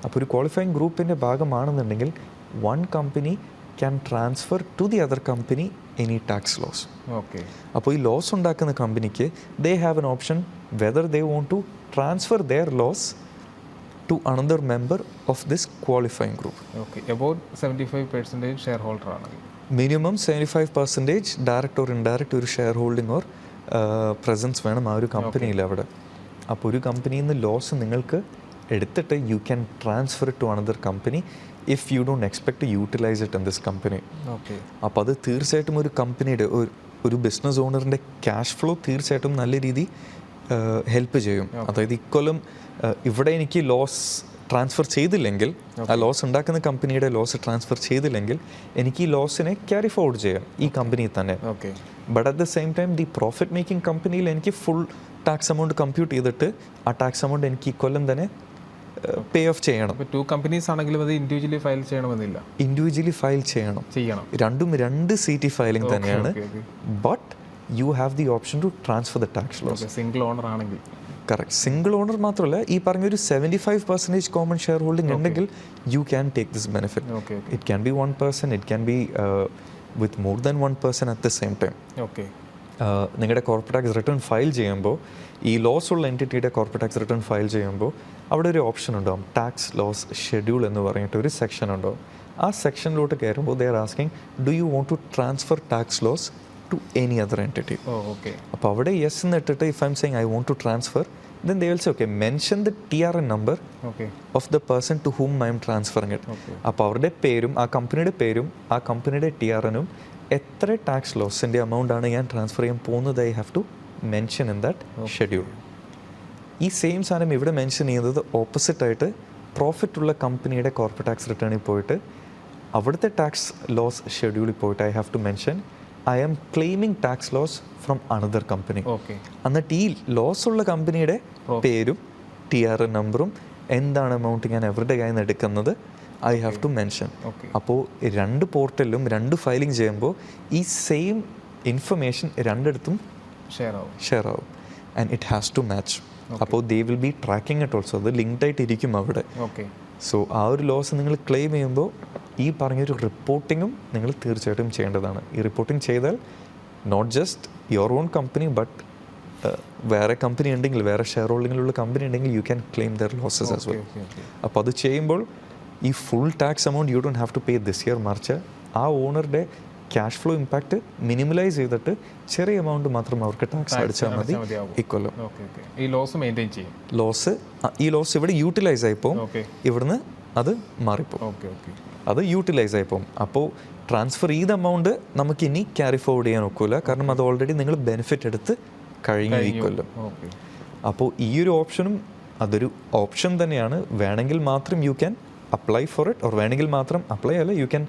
അപ്പോൾ ഒരു ക്വാളിഫയിങ് ഗ്രൂപ്പിൻ്റെ ഭാഗമാണെന്നുണ്ടെങ്കിൽ 1 company can transfer to the other company any tax loss. അപ്പോൾ ഈ loss ഉണ്ടാക്കുന്ന കമ്പനിക്ക് they have an option whether they want to transfer their loss to another member of this qualifying group. About 75% shareholder ആണ്. Minimum 75% direct or indirect ഒരു share holding or presence വേണം ആ ഒരു കമ്പനിയിൽ അവിടെ. അപ്പോൾ ഒരു കമ്പനിയിൽ നിന്ന് ലോസ് നിങ്ങൾക്ക് എടുത്തിട്ട് you can transfer to another company if you don't expect to utilise it in this company. അപ്പോൾ അത് തീർച്ചയായിട്ടും ഒരു കമ്പനിയുടെ ഒരു ബിസിനസ് ഓണറിൻ്റെ ക്യാഷ് ഫ്ലോ തീർച്ചയായിട്ടും നല്ല രീതി ഹെൽപ്പ് ചെയ്യും. അതായത് ഇക്കൊല്ലം ഇവിടെ എനിക്ക് ലോസ് ട്രാൻസ്ഫർ ചെയ്തില്ലെങ്കിൽ, ആ ലോസ് ഉണ്ടാക്കുന്ന കമ്പനിയുടെ ലോസ് ട്രാൻസ്ഫർ ചെയ്തില്ലെങ്കിൽ എനിക്ക് ഈ ലോസിനെ ക്യാരി ഫോർവേഡ് ചെയ്യാം ഈ കമ്പനിയിൽ തന്നെ. But at the same time the profit making കമ്പനിയിൽ എനിക്ക് ഫുൾ ടാക്സ് എമൗണ്ട് കമ്പ്യൂട്ട് ചെയ്തിട്ട് ആ ടാക്സ് എമൗണ്ട് എനിക്ക് ഈ കൊല്ലം തന്നെ പേ ഓഫ് ചെയ്യണം. 2 companies ആണെങ്കിലും അത് ഇൻഡിവിജ്വലി ഫയൽ ചെയ്യണമെന്നില്ല. ഇൻഡിവിജ്വലി ഫയൽ ചെയ്യണം. രണ്ടും 2 CT ഫയലിംഗ് തന്നെയാണ്. But you have the option to transfer the tax loss. Single owner ആണെങ്കിൽ കറക്റ്റ്. സിംഗിൾ ഓണർ മാത്രമല്ല, ഈ പറഞ്ഞൊരു 75% കോമൺ ഷെയർ ഹോൾഡിംഗ് ഉണ്ടെങ്കിൽ you can take this benefit. It can be 1 person, it can be with more than 1 person at the same time. നിങ്ങളുടെ corporate tax return file ചെയ്യുമ്പോൾ ഈ loss ഉള്ള എൻറ്റിറ്റിയുടെ corporate tax return file ചെയ്യുമ്പോൾ അവിടെ ഒരു option ഉണ്ടാവും, tax loss schedule എന്ന് പറഞ്ഞിട്ട് ഒരു സെക്ഷൻ ഉണ്ടാവും. ആ സെക്ഷനിലോട്ട് കയറുമ്പോൾ they are asking do you want to transfer tax loss to any other entity. അപ്പോൾ അവിടെ യെസ് എന്ന് ഇട്ടിട്ട് if I am saying I want to transfer, then they will say, okay, mention the TRN number okay of the person to whom I am transferring it. അപ്പോൾ അവരുടെ പേരും ആ കമ്പനിയുടെ പേരും ആ കമ്പനിയുടെ TRNും എത്ര ടാക്സ് ലോസിൻ്റെ എമൗണ്ട് ആണ് ഞാൻ ട്രാൻസ്ഫർ ചെയ്യാൻ പോകുന്നത് I have to mention in that schedule. ഈ സെയിം സാധനം ഇവിടെ മെൻഷൻ ചെയ്യുന്നത് ഓപ്പോസിറ്റായിട്ട് പ്രോഫിറ്റ് ഉള്ള കമ്പനിയുടെ കോർപ്പറേറ്റ് ടാക്സ് റിട്ടേണിൽ പോയിട്ട് അവിടുത്തെ ടാക്സ് ലോസ് ഷെഡ്യൂളിൽ പോയിട്ട് I have to mention I am claiming tax loss from another company. Okay എന്നിട്ട് ഈ ലോസ് ഉള്ള കമ്പനിയുടെ പേരും TRN നമ്പറും എന്താണ് എമൗണ്ട് ഞാൻ അവരുടെ കയ്യിൽ നിന്ന് എടുക്കുന്നത് ഐ ഹാവ് ടു മെൻഷൻ. അപ്പോൾ രണ്ട് പോർട്ടലിലും രണ്ട് ഫയലിംഗ് ചെയ്യുമ്പോൾ ഈ സെയിം ഇൻഫർമേഷൻ രണ്ടിടത്തും ഷെയർ ആവും and it has to match. അപ്പോൾ they will be tracking it also. അത് ലിങ്ക്ഡ് ആയിട്ട് ഇരിക്കും അവിടെ. സോ ആ ഒരു ലോസ് നിങ്ങൾ ക്ലെയിം ചെയ്യുമ്പോൾ ഈ പറഞ്ഞൊരു റിപ്പോർട്ടിങ്ങും നിങ്ങൾ തീർച്ചയായിട്ടും ചെയ്യേണ്ടതാണ്. ഈ റിപ്പോർട്ടിംഗ് ചെയ്താൽ not just your own company but വേറെ കമ്പനി ഉണ്ടെങ്കിൽ, വേറെ ഷെയർ ഹോൾഡിങ്ങിലുള്ള കമ്പനി ഉണ്ടെങ്കിൽ you can claim their losses as well. അപ്പോൾ അത് ചെയ്യുമ്പോൾ ഈ full tax amount you don't have to pay this year, മറിച്ച് ആ ഓണറുടെ ക്യാഷ് ഫ്ലോ ഇമ്പാക്റ്റ് മിനിമലൈസ് ചെയ്തിട്ട് ചെറിയ എമൗണ്ട് മാത്രം അവർക്ക് ടാക്സ് അടിച്ചാൽ മതി ഇക്കൊല്ലം. ഈ ലോസ് മെയിൻറ്റെയിൻ ചെയ്യും. ഈ ലോസ് ഇവിടെ യൂട്ടിലൈസ് ആയിപ്പോൾ ഇവിടുന്ന് അത് മാറിപ്പോകും, അത് യൂട്ടിലൈസ് ആയിപ്പോകും. അപ്പോൾ ട്രാൻസ്ഫർ ചെയ്ത എമൗണ്ട് നമുക്ക് ഇനി ക്യാരി ഫോർവേഡ് ചെയ്യാൻ ഒക്കില്ല, കാരണം അത് ഓൾറെഡി നിങ്ങൾ ബെനിഫിറ്റ് എടുത്ത് കഴിഞ്ഞു ഈ കൊല്ലം. അപ്പോൾ ഈ ഒരു ഓപ്ഷനും അതൊരു ഓപ്ഷൻ തന്നെയാണ്. വേണമെങ്കിൽ മാത്രം you can apply for it, or വേണമെങ്കിൽ മാത്രം അപ്ലൈ അല്ല you can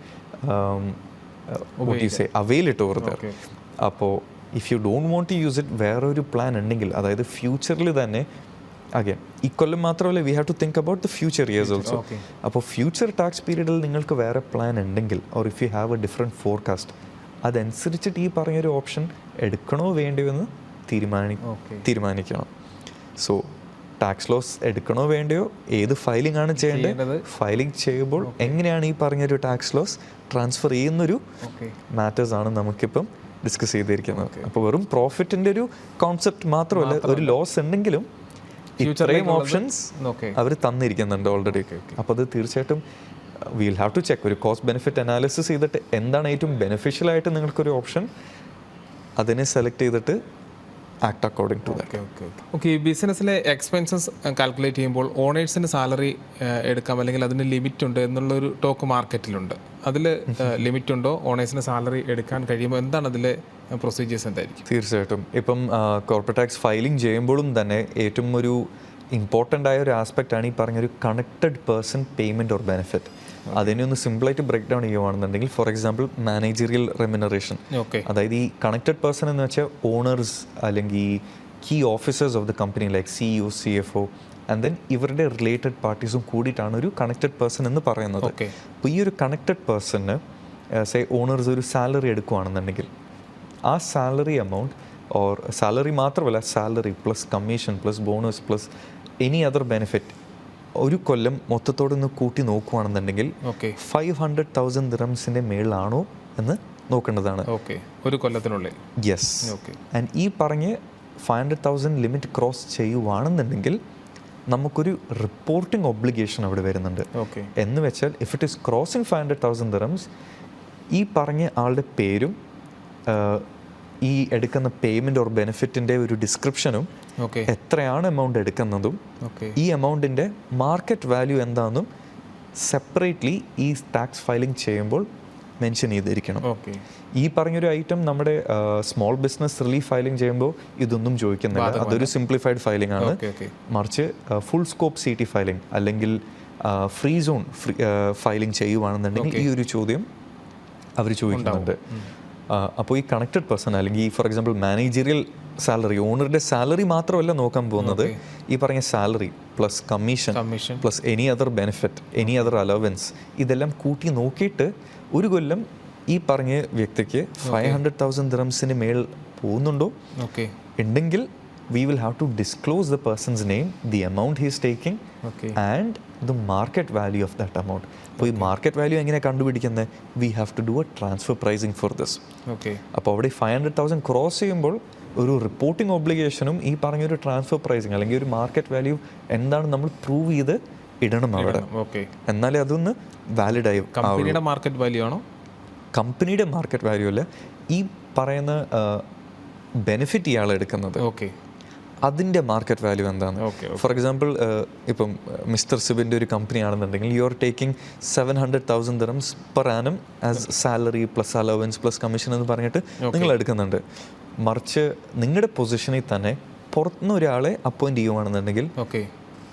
avail it over there. അപ്പോൾ if you don't want to use it, വേറൊരു പ്ലാൻ ഉണ്ടെങ്കിൽ, അതായത് ഫ്യൂച്ചറിൽ തന്നെ അഗൈൻ ഈ കൊല്ലം മാത്രമല്ല we have to think about the future years also. അപ്പോൾ ഫ്യൂച്ചർ ടാക്സ് പീരീഡിൽ നിങ്ങൾക്ക് വേറെ പ്ലാൻ ഉണ്ടെങ്കിൽ, or if you have a different forecast, അതനുസരിച്ചിട്ട് ഈ പറഞ്ഞൊരു ഓപ്ഷൻ എടുക്കണോ വേണ്ടിയോ എന്ന് തീരുമാനിക്കണം. സോ ടാക്സ് ലോസ് എടുക്കണോ വേണ്ടിയോ, ഏത് ഫയലിംഗ് ആണ് ചെയ്യേണ്ടത്, ഫയലിംഗ് ചെയ്യുമ്പോൾ എങ്ങനെയാണ് ഈ പറഞ്ഞൊരു ടാക്സ് ലോസ് ട്രാൻസ്ഫർ ചെയ്യുന്നൊരു മാറ്റേഴ്സ് ആണ് നമുക്കിപ്പം ഡിസ്കസ് ചെയ്തിരിക്കുന്നത്. അപ്പോൾ വെറും പ്രോഫിറ്റിൻ്റെ ഒരു കോൺസെപ്റ്റ് മാത്രമല്ല, ഒരു ലോസ് ഉണ്ടെങ്കിലും ഇത്രയും ഓപ്ഷൻസ് അവർ തന്നിരിക്കുന്നുണ്ട് ഓൾറെഡി. അപ്പോൾ അത് തീർച്ചയായിട്ടും വിൽ ഹാവ് ടു ചെക്ക്, ഒരു കോസ്റ്റ് ബെനിഫിറ്റ് അനാലിസിസ് ചെയ്തിട്ട് എന്താണ് ഏറ്റവും ബെനിഫിഷ്യൽ ആയിട്ട് നിങ്ങൾക്കൊരു ഓപ്ഷൻ, അതിനെ സെലക്ട് ചെയ്തിട്ട് act according to that. Okay, ബിസിനസ്സിലെ എക്സ്പെൻസസ് കാൽക്കുലേറ്റ് ചെയ്യുമ്പോൾ ഓണേഴ്സിന് സാലറി എടുക്കാം, അല്ലെങ്കിൽ അതിന് ലിമിറ്റ് ഉണ്ട് എന്നുള്ളൊരു ടോക്ക് മാർക്കറ്റിലുണ്ട്. അതിൽ ലിമിറ്റ് ഉണ്ടോ? ഓണേഴ്സിന് സാലറി എടുക്കാൻ കഴിയുമ്പോൾ എന്താണ് അതിലെ പ്രൊസീജിയേഴ്സ് എന്തായിരിക്കും? തീർച്ചയായിട്ടും ഇപ്പം കോർപ്പറേറ്റ് ടാക്സ് ഫയലിംഗ് ചെയ്യുമ്പോഴും തന്നെ ഏറ്റവും ഒരു ഇമ്പോർട്ടൻ്റ് ആയ ഒരു ആസ്പെക്റ്റ് ആണ് ഈ പറഞ്ഞൊരു connected person payment or benefit. അതിനെ ഒന്ന് സിമ്പിളായിട്ട് ബ്രേക്ക് ഡൗൺ ചെയ്യുകയാണെന്നുണ്ടെങ്കിൽ, ഫോർ എക്സാമ്പിൾ മാനേജറിയൽ റെമ്യൂണറേഷൻ, അതായത് ഈ കണക്റ്റഡ് പേഴ്സൺ എന്ന് വെച്ചാൽ ഓണേഴ്സ് അല്ലെങ്കിൽ key officers of the company like CEO, CFO and then ഇവരുടെ റിലേറ്റഡ് പാർട്ടീസും കൂടിയിട്ടാണ് ഒരു കണക്റ്റഡ് പേഴ്സൺ എന്ന് പറയുന്നത്. അപ്പോൾ ഈ ഒരു കണക്റ്റഡ് പേഴ്സണ് സേ ഓണേഴ്സ് ഒരു സാലറി എടുക്കുകയാണെന്നുണ്ടെങ്കിൽ, ആ സാലറി എമൗണ്ട് ഓർ സാലറി മാത്രമല്ല, salary plus commission plus bonus plus any other benefit ഒരു കൊല്ലം മൊത്തത്തോടൊന്ന് കൂട്ടി നോക്കുകയാണെന്നുണ്ടെങ്കിൽ 500,000 ദിറംസിൻ്റെ മേളിലാണോ എന്ന് നോക്കേണ്ടതാണ് ഒരു കൊല്ലത്തിനുള്ളിൽ. യെസ്. ആൻഡ് ഈ പറഞ്ഞ് 500,000 ലിമിറ്റ് ക്രോസ് ചെയ്യുവാണെന്നുണ്ടെങ്കിൽ നമുക്കൊരു റിപ്പോർട്ടിംഗ് ഒബ്ലിഗേഷൻ അവിടെ വരുന്നുണ്ട്. എന്ന് വെച്ചാൽ if it is crossing 500,000 dirhams, ഈ പറഞ്ഞ ആളുടെ പേരും ഈ എടുക്കുന്ന പേയ്മെൻറ്റ് ഓർ ബെനിഫിറ്റിൻ്റെ ഒരു ഡിസ്ക്രിപ്ഷനും എത്രയാണ് എമൗണ്ട് എടുക്കുന്നതും ഈ എമൗണ്ടിൻ്റെ മാർക്കറ്റ് വാല്യൂ എന്താണെന്നും സെപ്പറേറ്റ്ലി ഈ ടാക്സ് ഫയലിംഗ് ചെയ്യുമ്പോൾ മെൻഷൻ ചെയ്തിരിക്കണം. ഈ പറഞ്ഞൊരു ഐറ്റം നമ്മുടെ സ്മോൾ ബിസിനസ് റിലീഫ് ഫയലിംഗ് ചെയ്യുമ്പോൾ ഇതൊന്നും ചോദിക്കുന്നില്ല, അതൊരു സിംപ്ലിഫൈഡ് ഫയലിംഗ് ആണ്. മറിച്ച് ഫുൾ സ്കോപ്പ് CT ഫയലിംഗ് അല്ലെങ്കിൽ ഫ്രീ സോൺ ഫയലിംഗ് ചെയ്യുവാണെന്നുണ്ടെങ്കിൽ ഈ ഒരു ചോദ്യം അവർ ചോദിക്കുന്നുണ്ട്. അപ്പോൾ ഈ കണക്റ്റഡ് പേഴ്സൺ അല്ലെങ്കിൽ ഫോർ എക്സാമ്പിൾ മാനേജറിയൽ സാലറി, ഓണറുടെ സാലറി മാത്രമല്ല നോക്കാൻ പോകുന്നത്, ഈ പറഞ്ഞ salary plus commission plus any other benefit, any other allowance, ഇതെല്ലാം കൂട്ടി നോക്കിയിട്ട് ഒരു കൊല്ലം ഈ പറഞ്ഞ വ്യക്തിക്ക് 500,000 ദിറംസിന് മേൽ പോകുന്നുണ്ടോ ഉണ്ടെങ്കിൽ we will have to disclose the person's name, the amount he is taking and the market value of that amount. അപ്പോൾ ഈ മാർക്കറ്റ് വാല്യൂ എങ്ങനെ കണ്ടുപിടിക്കുന്നത്? We have to do a transfer pricing for this. അപ്പോൾ അവിടെ 500,000 cross ചെയ്യുമ്പോൾ ഒരു reporting ഒബ്ലിഗേഷനും ഈ പറഞ്ഞൊരു ട്രാൻസ്ഫർ പ്രൈസിങ് അല്ലെങ്കിൽ ഒരു മാർക്കറ്റ് വാല്യൂ എന്താണ് നമ്മൾ പ്രൂവ് ചെയ്ത് ഇടണം അവിടെ. എന്നാലേ അതൊന്ന് വാലിഡ് ആയി. കമ്പനിയുടെ മാർക്കറ്റ് വാല്യൂ ആണോ? കമ്പനിയുടെ മാർക്കറ്റ് വാല്യൂ അല്ല, ഈ പറയുന്ന ബെനിഫിറ്റ് ഇയാൾ എടുക്കുന്നത് അതിൻ്റെ മാർക്കറ്റ് വാല്യൂ എന്താണ്. ഫോർ എക്സാമ്പിൾ ഇപ്പം മിസ്റ്റർ സിബിൻ്റെ ഒരു കമ്പനി ആണെന്നുണ്ടെങ്കിൽ you are taking 700,000 dirhams per annum as salary plus allowance plus commission എന്ന് പറഞ്ഞിട്ട് നിങ്ങൾ എടുക്കുന്നുണ്ട്. മറിച്ച് നിങ്ങളുടെ പൊസിഷനിൽ തന്നെ പുറത്തുനിന്ന് ഒരാളെ അപ്പോയിൻറ്റ് ചെയ്യുവാണെന്നുണ്ടെങ്കിൽ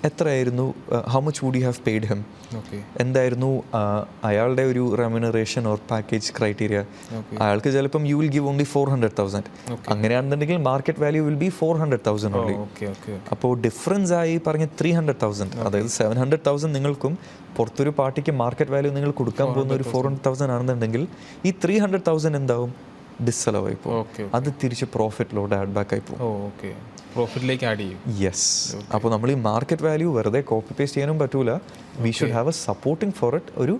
എത്രയായിരുന്നു, how much would you have paid him, എന്തായിരുന്നു അയാളുടെ ഒരു റെമ്യൂണറേഷൻ ഓർ പാക്കേജ് ക്രൈറ്റീരിയ. അയാൾക്ക് ചിലപ്പം യു വിൽ ഗിവ് ഓൺലി 400,000. അങ്ങനെയാണെന്നുണ്ടെങ്കിൽ market value will be 400,000 only. അപ്പോൾ ഡിഫറൻസ് ആയി പറഞ്ഞ 300,000, അതായത് 700,000 നിങ്ങൾക്കും പുറത്തൊരു പാർട്ടിക്ക് മാർക്കറ്റ് വാല്യൂ നിങ്ങൾ കൊടുക്കാൻ പോകുന്ന ഒരു 400,000 ആണെന്നുണ്ടെങ്കിൽ ഈ 300,000 എന്താവും, ഡിസ്അലവ് ആയി പോകും. അത് തിരിച്ച് പ്രോഫിറ്റിലോട്ട് ആഡ് ബാക്ക് ആയി പോകും. പ്രോഫിറ്റിലേക്ക് ആഡ് ചെയ്യും. യെസ്. അപ്പോൾ നമ്മൾ ഈ മാർക്കറ്റ് വാല്യൂ വെറുതെ കോപ്പി പേസ്റ്റ് ചെയ്യാനും പറ്റൂല. We should have A supporting for it. ഒരു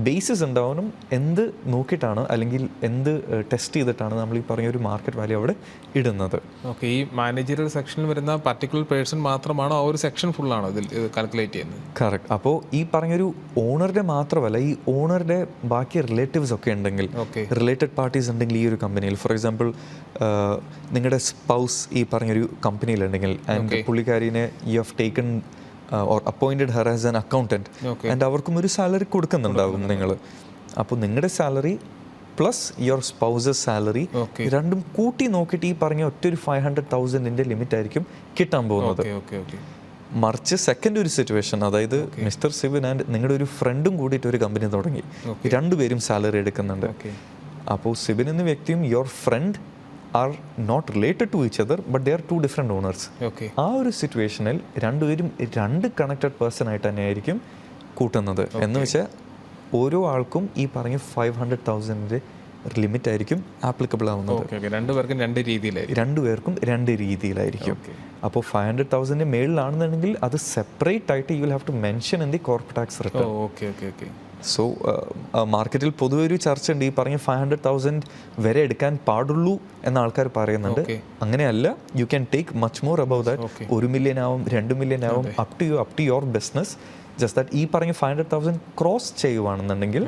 ബേസിസ് ഉണ്ടാവണം. എന്ത് നോക്കിയിട്ടാണ് അല്ലെങ്കിൽ എന്ത് ടെസ്റ്റ് ചെയ്തിട്ടാണ് നമ്മൾ ഈ പറഞ്ഞ ഒരു മാർക്കറ്റ് വാല്യൂ അവിടെ ഇടുന്നത്. ഓക്കെ. ഈ മാനേജറിയൽ സെക്ഷനിൽ വരുന്ന പർട്ടിക്കുലർ പേഴ്സൺ മാത്രമാണോ ആ ഒരു സെക്ഷൻ ഫുള്ളാണോ ഇതിൽ കാൽക്കുലേറ്റ് ചെയ്യുന്നത്? കറക്റ്റ്. അപ്പോൾ ഈ പറഞ്ഞൊരു ഓണറുടെ മാത്രമല്ല, ഈ ഓണറുടെ ബാക്കി റിലേറ്റീവ്സ് ഒക്കെ ഉണ്ടെങ്കിൽ, റിലേറ്റഡ് പാർട്ടീസ് ഉണ്ടെങ്കിൽ ഈ ഒരു കമ്പനിയിൽ, ഫോർ എക്സാമ്പിൾ നിങ്ങളുടെ സ്പൗസ് ഈ പറഞ്ഞൊരു കമ്പനിയിലുണ്ടെങ്കിൽ ആൻഡ് പുള്ളിക്കാരിനെ you have taken or appointed her as an accountant and അവർക്കും ഒരു സാലറി കൊടുക്കുന്നുണ്ടാവും നിങ്ങൾ. അപ്പോൾ നിങ്ങളുടെ salary plus your spouse's salary രണ്ടും കൂട്ടി നോക്കിയിട്ട് ഈ പറഞ്ഞ ഒറ്റൊരു 500,000 ലിമിറ്റ് ആയിരിക്കും കിട്ടാൻ പോകുന്നത്. മറിച്ച് സെക്കൻഡ് ഒരു സിറ്റുവേഷൻ, അതായത് മിസ്റ്റർ സിബിൻ ആൻഡ് നിങ്ങളുടെ ഒരു ഫ്രണ്ടും കൂടിയിട്ട് ഒരു കമ്പനി തുടങ്ങി, രണ്ടുപേരും സാലറി എടുക്കുന്നുണ്ട്. അപ്പോൾ സിബിൻ എന്ന വ്യക്തിയും your friend are not related to each other but they are two different owners. ആ ഒരു സിറ്റുവേഷനിൽ രണ്ടുപേരും രണ്ട് കണക്റ്റഡ് പേഴ്സൺ ആയിട്ട് തന്നെയായിരിക്കും കൂട്ടുന്നത്. എന്ന് വെച്ചാൽ ഓരോ ആൾക്കും ഈ പറഞ്ഞ 500,000 ലിമിറ്റ് ആയിരിക്കും ആപ്ലിക്കബിൾ ആവുന്നത്. രണ്ടുപേർക്കും രണ്ട് രീതിയിലായിരിക്കും. അപ്പോൾ 500,000 മേളിലാണെന്നുണ്ടെങ്കിൽ അത് സെപ്പറേറ്റ് ആയിട്ട് you will have to mention in the corporate tax return. So മാർക്കറ്റിൽ പൊതുവെ ഒരു ചർച്ച ഉണ്ട്, ഈ പറഞ്ഞ 500,000 വരെ എടുക്കാൻ പാടുള്ളൂ എന്ന ആൾക്കാർ പറയുന്നുണ്ട്. അങ്ങനെയല്ല, you can take much more above that. 1 million ആവും, 2 മില്യൺ ആവും, up to your business. Just that ഈ പറഞ്ഞ 500,000 ക്രോസ് ചെയ്യുവാണെന്നുണ്ടെങ്കിൽ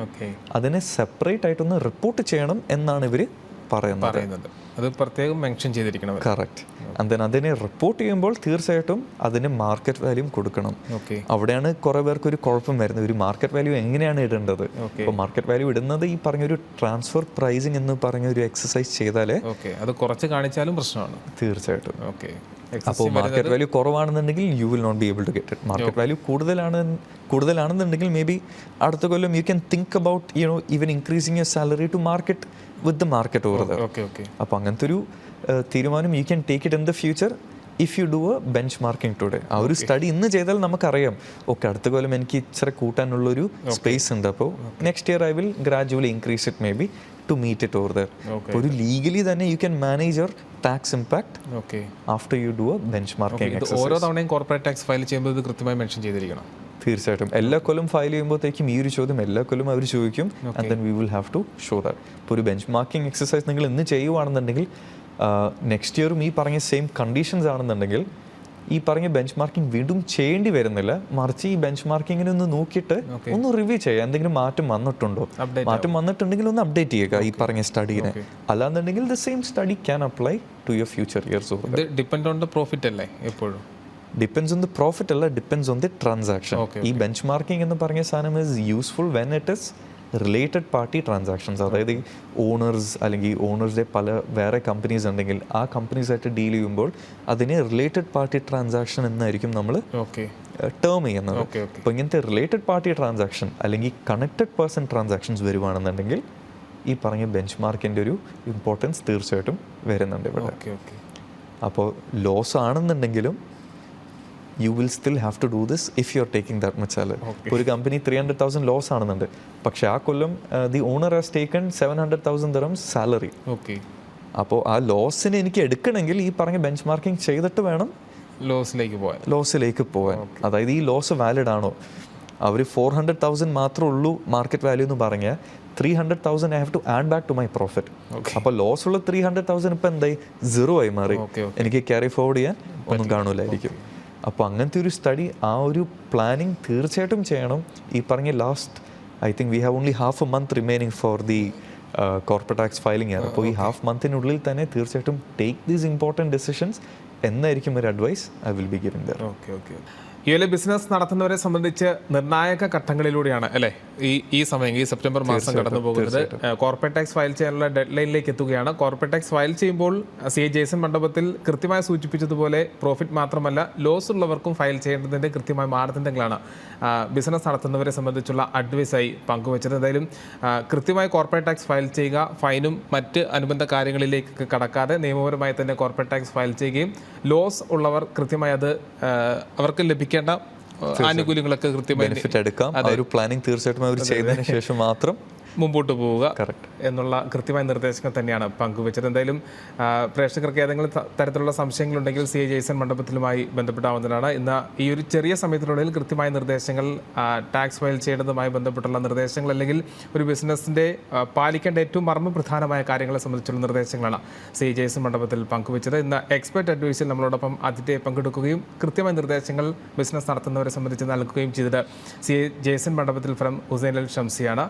അതിനെ സെപ്പറേറ്റ് ആയിട്ടൊന്ന് റിപ്പോർട്ട് ചെയ്യണം എന്നാണ് ഇവർ പറയുന്നത്. അത് പ്രത്യേകം മെൻഷൻ ചെയ്തിരിക്കണം. കറക്റ്റ്. ആൻഡ് ദെൻ അതിനെ റിപ്പോർട്ട് ചെയ്യുമ്പോൾ തീർച്ചയായിട്ടും അതിന് മാർക്കറ്റ് വാല്യൂ കൊടുക്കണം. അവിടെയാണ് കുറേ പേർക്ക് ഒരു കുഴപ്പം വരുന്നത്. ഒരു മാർക്കറ്റ് വാല്യൂ എങ്ങനെയാണ് ഇടേണ്ടത്? അപ്പോൾ മാർക്കറ്റ് വാല്യൂ ഇടുന്നത് ഈ പറഞ്ഞൊരു ട്രാൻസ്ഫർ പ്രൈസിങ് എന്ന് പറഞ്ഞ ഒരു എക്സസൈസ് ചെയ്താലേ അത് കുറച്ച് കാണിച്ചാലും പ്രശ്നമാണ്. തീർച്ചയായിട്ടും. അപ്പോൾ മാർക്കറ്റ് വാല്യൂ കുറവാണെന്നുണ്ടെങ്കിൽ you will not be able to get it. Market value കൂടുതലാണെന്നുണ്ടെങ്കിൽ മേ ബി അടുത്ത കൊല്ലം you can think about even increasing your salary to market with the market over there. അപ്പോൾ അങ്ങനത്തെ ഒരു തീരുമാനം you can take it in the future if you do a benchmarking today. ആ ഒരു study ഇന്ന് ചെയ്താൽ നമുക്കറിയാം, ഓക്കെ അടുത്ത കൊല്ലം എനിക്ക് ഇച്ചിരി കൂട്ടാനുള്ളൊരു സ്പേസ് ഉണ്ട്. അപ്പോൾ next year I will gradually increase it may be to meet it over there. അപ്പോൾ ഒരു ലീഗലി തന്നെ you can manage your tax impact after you do a benchmarking exercise. ഓരോ തവണയും കോർപ്പറേറ്റ് ടാക്സ് ഫയൽ ചെയ്യുമ്പോൾ ഇത് കൃത്യമായി mention ചെയ്തിരിക്കണം. തീർച്ചയായിട്ടും. എല്ലാ കൊല്ലം ഫയൽ ചെയ്യുമ്പോഴത്തേക്കും ഈ ഒരു ചോദ്യം എല്ലാ കൊല്ലം അവർ ചോദിക്കും. And then we will have to show that. ഇപ്പോൾ ഒരു ബെഞ്ച് മാർക്കിംഗ് എക്സസൈസ് നിങ്ങൾ ഇന്ന് ചെയ്യുവാണെന്നുണ്ടെങ്കിൽ നെക്സ്റ്റ് ഇയറും ഈ പറഞ്ഞ സെയിം കണ്ടീഷൻസ് ആണെന്നുണ്ടെങ്കിൽ ഈ പറഞ്ഞ ബെഞ്ച് മാർക്കിംഗ് വീണ്ടും ചെയ്യേണ്ടി വരുന്നില്ല. മറിച്ച് ഈ ബെഞ്ച് മാർക്കിങ്ങിനെ ഒന്ന് നോക്കിയിട്ട് ഒന്ന് റിവ്യൂ ചെയ്യുക. എന്തെങ്കിലും മാറ്റം വന്നിട്ടുണ്ടോ, മാറ്റം വന്നിട്ടുണ്ടെങ്കിൽ ഒന്ന് അപ്ഡേറ്റ് ചെയ്യുക ഈ പറഞ്ഞ സ്റ്റഡീനെ. അല്ലാന്നുണ്ടെങ്കിൽ the same study can apply to your future years. Depend on the profit അല്ലേ എപ്പോഴും? ഡിപ്പെൻസ് ഓൺ ദി പ്രോഫിറ്റ് അല്ല, ഡിപ്പെൻസ് ഓൺ ദി ട്രാൻസാക്ഷൻ. ഈ ബെഞ്ച് മാർക്കിംഗ് എന്ന് പറഞ്ഞ സാധനം is useful when it is related party transactions. അതായത് owners അല്ലെങ്കിൽ ഓണേഴ്സിൻ്റെ പല വേറെ കമ്പനീസ് ഉണ്ടെങ്കിൽ ആ കമ്പനീസായിട്ട് ഡീൽ ചെയ്യുമ്പോൾ അതിനെ റിലേറ്റഡ് പാർട്ടി ട്രാൻസാക്ഷൻ എന്നായിരിക്കും നമ്മൾ ടേം ചെയ്യുന്നത്. അപ്പോൾ ഇങ്ങനത്തെ റിലേറ്റഡ് പാർട്ടി ട്രാൻസാക്ഷൻ അല്ലെങ്കിൽ കണക്റ്റഡ് പേഴ്സൺ ട്രാൻസാക്ഷൻസ് വരുവാണെന്നുണ്ടെങ്കിൽ ഈ പറഞ്ഞ ബെഞ്ച് മാർക്കിൻ്റെ ഒരു ഇമ്പോർട്ടൻസ് തീർച്ചയായിട്ടും വരുന്നുണ്ട് ഇവിടെ. അപ്പോൾ ലോസ് ആണെന്നുണ്ടെങ്കിലും you will still have to do this if you are taking that much salary. ഒരു കമ്പനി 300,000 ലോസ് ആണെന്നുണ്ട്, പക്ഷേ ആ കൊല്ലം the owner has taken 700,000 dirhams salary. അപ്പോൾ ആ ലോസിന് എനിക്ക് എടുക്കണമെങ്കിൽ ഈ പറഞ്ഞ ബെഞ്ച് മാർക്കിംഗ് ചെയ്തിട്ട് വേണം ലോസിലേക്ക് പോകാൻ. അതായത് ഈ ലോസ് വാലിഡ് ആണോ? അവർ 400,000 മാത്രമേ ഉള്ളൂ മാർക്കറ്റ് വാല്യൂ എന്ന് പറഞ്ഞാൽ 300,000 I have to add back to my profit. അപ്പോൾ ലോസ് ഉള്ള 300,000 ഇപ്പം എന്തായി, 0 ആയി മാറി. എനിക്ക് ക്യാരി ഫോർവേഡ് ചെയ്യാൻ ഒന്നും കാണൂലായിരിക്കും. അപ്പോൾ അങ്ങനത്തെ ഒരു സ്റ്റഡി, ആ ഒരു പ്ലാനിങ് തീർച്ചയായിട്ടും ചെയ്യണം. ഈ പറഞ്ഞ last I think we have only half A month remaining for the corporate tax filing ആണ്. അപ്പോൾ ഈ ഹാഫ് മന്തിനുള്ളിൽ തന്നെ തീർച്ചയായിട്ടും ടേക്ക് ദീസ് ഇമ്പോർട്ടൻറ്റ് ഡിസിഷൻസ് എന്നായിരിക്കും ഒരു advice I will be giving there. Okay. യുഎയിലെ ബിസിനസ് നടത്തുന്നവരെ സംബന്ധിച്ച് നിർണായക ഘട്ടങ്ങളിലൂടെയാണ് അല്ലേ ഈ സമയം, ഈ സെപ്റ്റംബർ മാസം കടന്നു പോകുന്നത്. കോർപ്പറേറ്റ് ടാക്സ് ഫയൽ ചെയ്യാനുള്ള ഡെഡ് ലൈനിലേക്ക് എത്തുകയാണ്. കോർപ്പറേറ്റ് ടാക്സ് ഫയൽ ചെയ്യുമ്പോൾ CA ജേസൺ മണ്ഡപത്തിൽ കൃത്യമായി സൂചിപ്പിച്ചതുപോലെ പ്രോഫിറ്റ് മാത്രമല്ല ലോസ് ഉള്ളവർക്കും ഫയൽ ചെയ്യേണ്ടതിൻ്റെ കൃത്യമായ മാനദണ്ഡങ്ങളാണ് ബിസിനസ് നടത്തുന്നവരെ സംബന്ധിച്ചുള്ള അഡ്വൈസായി പങ്കുവച്ചത്. എന്തായാലും കൃത്യമായി കോർപ്പറേറ്റ് ടാക്സ് ഫയൽ ചെയ്യുക, ഫൈനും മറ്റ് അനുബന്ധ കാര്യങ്ങളിലേക്ക് കടക്കാതെ നിയമപരമായി തന്നെ കോർപ്പറേറ്റ് ടാക്സ് ഫയൽ ചെയ്യുകയും ലോസ് ഉള്ളവർ കൃത്യമായി അത് അവർക്ക് ലഭിക്കേണ്ട ആനുകൂല്യങ്ങളൊക്കെ കൃത്യമായി ബെനിഫിറ്റ് എടുക്കാം. ആ ഒരു പ്ലാനിങ് തീർച്ചയായിട്ടും അവർ ചെയ്തതിന് ശേഷം മാത്രം മുമ്പോട്ട് പോവുക എന്നുള്ള കൃത്യമായ നിർദ്ദേശങ്ങൾ തന്നെയാണ് പങ്കുവച്ചത്. എന്തായാലും പ്രേക്ഷകർക്ക് ഏതെങ്കിലും തരത്തിലുള്ള സംശയങ്ങളുണ്ടെങ്കിൽ CA ജേസൺ മണ്ഡപത്തിലുമായി ബന്ധപ്പെടാവുന്നതാണ്. ഇന്ന് ഈ ഒരു ചെറിയ സമയത്തിനുള്ളിൽ കൃത്യമായ നിർദ്ദേശങ്ങൾ, ടാക്സ് ഫയൽ ചെയ്യേണ്ടതുമായി ബന്ധപ്പെട്ടുള്ള നിർദ്ദേശങ്ങൾ, അല്ലെങ്കിൽ ഒരു ബിസിനസ്സിൻ്റെ പാലിക്കേണ്ട ഏറ്റവും മർമ്മപ്രധാനമായ കാര്യങ്ങളെ സംബന്ധിച്ചുള്ള നിർദ്ദേശങ്ങളാണ് CA ജേസൺ മണ്ഡപത്തിൽ പങ്കുവച്ചത്. ഇന്ന് എക്സ്പെർട്ട് അഡ്വൈസിൽ നമ്മളോടൊപ്പം അതിഥിയെ പങ്കെടുക്കുകയും കൃത്യമായ നിർദ്ദേശങ്ങൾ ബിസിനസ് നടത്തുന്നവരെ സംബന്ധിച്ച് നൽകുകയും ചെയ്തത് CA ജേസൺ മണ്ഡപത്തിൽ ഫ്രം ഹുസൈൻ അൽ ഷംസിയാണ്.